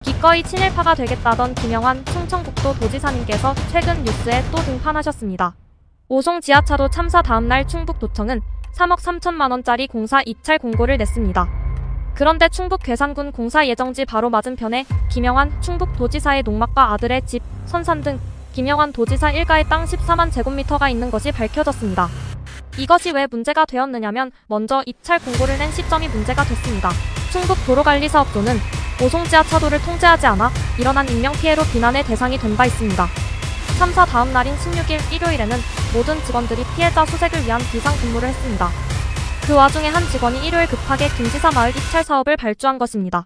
기꺼이 친일파가 되겠다던 김영환 충청북도 도지사님께서 최근 뉴스에 또 등판하셨습니다. 오송 지하차도 참사 다음날 충북도청은 3억 3천만 원짜리 공사 입찰 공고를 냈습니다. 그런데 충북 괴산군 공사 예정지 바로 맞은편에 김영환 충북도지사의 농막과 아들의 집, 선산 등 김영환 도지사 일가의 땅 14만 제곱미터가 있는 것이 밝혀졌습니다. 이것이 왜 문제가 되었느냐면 먼저 입찰 공고를 낸 시점이 문제가 됐습니다. 충북도로관리사업소는 오송 지하차도를 통제하지 않아 일어난 인명피해로 비난의 대상이 된 바 있습니다. 참사 다음 날인 16일 일요일에는 모든 직원들이 피해자 수색을 위한 비상근무를 했습니다. 그 와중에 한 직원이 일요일 급하게 김지사 마을 입찰 사업을 발주한 것입니다.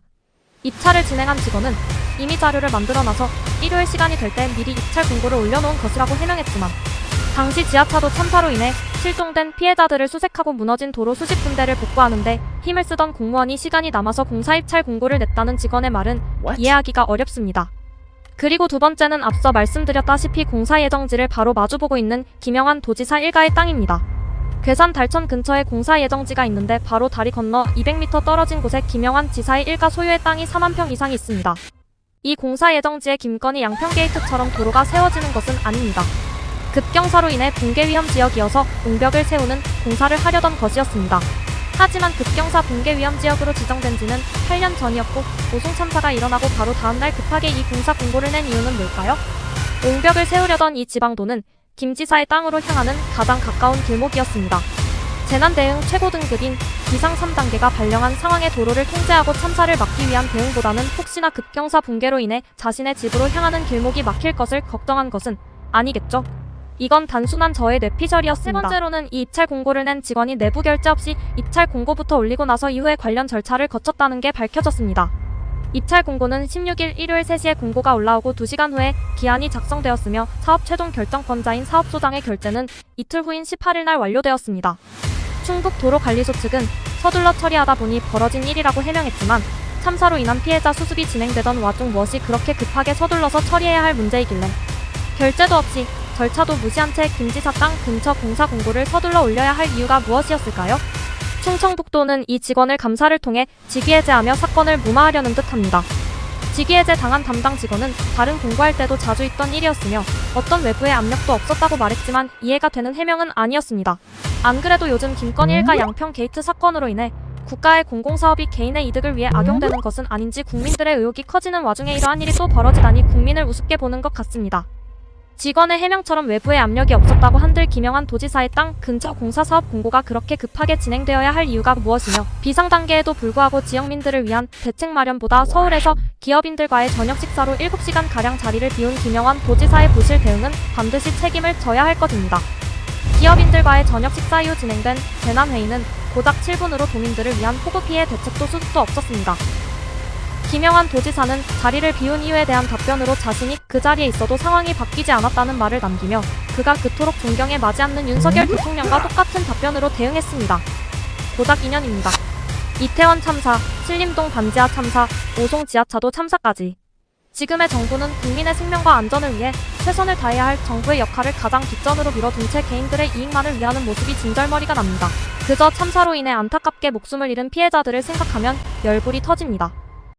입찰을 진행한 직원은 이미 자료를 만들어놔서 일요일 시간이 될 때 미리 입찰 공고를 올려놓은 것이라고 해명했지만 당시 지하차도 참사로 인해 실종된 피해자들을 수색하고 무너진 도로 수십 군데를 복구하는데 힘을 쓰던 공무원이 시간이 남아서 공사 입찰 공고를 냈다는 직원의 말은 이해하기가 어렵습니다. 그리고 두 번째는 앞서 말씀드렸다시피 공사 예정지를 바로 마주보고 있는 김영환 도지사 일가의 땅입니다. 괴산 달천 근처에 공사 예정지가 있는데 바로 다리 건너 200m 떨어진 곳에 김영환 지사의 일가 소유의 땅이 4만 평 이상이 있습니다. 이 공사 예정지에 김건희 양평 게이트처럼 도로가 세워지는 것은 아닙니다. 급경사로 인해 붕괴 위험 지역이어서 옹벽을 세우는 공사를 하려던 것이었습니다. 하지만 급경사 붕괴 위험 지역으로 지정된 지는 8년 전이었고 오송 참사가 일어나고 바로 다음날 급하게 이 공사 공고를 낸 이유는 뭘까요? 옹벽을 세우려던 이 지방도는 김 지사의 땅으로 향하는 가장 가까운 길목이었습니다. 재난대응 최고 등급인 비상 3단계가 발령한 상황의 도로를 통제하고 참사를 막기 위한 대응보다는 혹시나 급경사 붕괴로 인해 자신의 집으로 향하는 길목이 막힐 것을 걱정한 것은 아니겠죠? 이건 단순한 저의 뇌피셜이었습니다. 세 번째로는 이 입찰 공고를 낸 직원이 내부 결제 없이 입찰 공고부터 올리고 나서 이후에 관련 절차를 거쳤다는 게 밝혀졌습니다. 입찰 공고는 16일 일요일 3시에 공고가 올라오고 2시간 후에 기한이 작성되었으며 사업 최종 결정권자인 사업소장의 결제는 이틀 후인 18일 날 완료되었습니다. 충북도로관리소 측은 서둘러 처리하다 보니 벌어진 일이라고 해명했지만 참사로 인한 피해자 수습이 진행되던 와중 무엇이 그렇게 급하게 서둘러서 처리해야 할 문제이길래 결제도 없이 절차도 무시한 채 김지사 땅 근처 공사 공고를 서둘러 올려야 할 이유가 무엇이었을까요? 충청북도는 이 직원을 감사를 통해 직위해제하며 사건을 무마하려는 듯합니다. 직위해제 당한 담당 직원은 다른 공고할 때도 자주 있던 일이었으며 어떤 외부의 압력도 없었다고 말했지만 이해가 되는 해명은 아니었습니다. 안 그래도 요즘 김건희 일가 양평 게이트 사건으로 인해 국가의 공공사업이 개인의 이득을 위해 악용되는 것은 아닌지 국민들의 의혹이 커지는 와중에 이러한 일이 또 벌어지다니 국민을 우습게 보는 것 같습니다. 직원의 해명처럼 외부의 압력이 없었다고 한들 김영환 도지사의 땅 근처 공사 사업 공고가 그렇게 급하게 진행되어야 할 이유가 무엇이며 비상단계에도 불구하고 지역민들을 위한 대책 마련보다 서울에서 기업인들과의 저녁 식사로 7시간가량 자리를 비운 김영환 도지사의 부실 대응은 반드시 책임을 져야 할 것입니다. 기업인들과의 저녁 식사 이후 진행된 재난회의는 고작 7분으로 도민들을 위한 폭우 피해 대책도 수습도 없었습니다. 김영환 도지사는 자리를 비운 이유에 대한 답변으로 자신이 그 자리에 있어도 상황이 바뀌지 않았다는 말을 남기며 그가 그토록 존경에 맞지 않는 윤석열 대통령과 똑같은 답변으로 대응했습니다. 고작 인연입니다. 이태원 참사, 신림동 반지하 참사, 오송 지하차도 참사까지. 지금의 정부는 국민의 생명과 안전을 위해 최선을 다해야 할 정부의 역할을 가장 뒷전으로 밀어둔 채 개인들의 이익만을 위하는 모습이 진절머리가 납니다. 그저 참사로 인해 안타깝게 목숨을 잃은 피해자들을 생각하면 열불이 터집니다.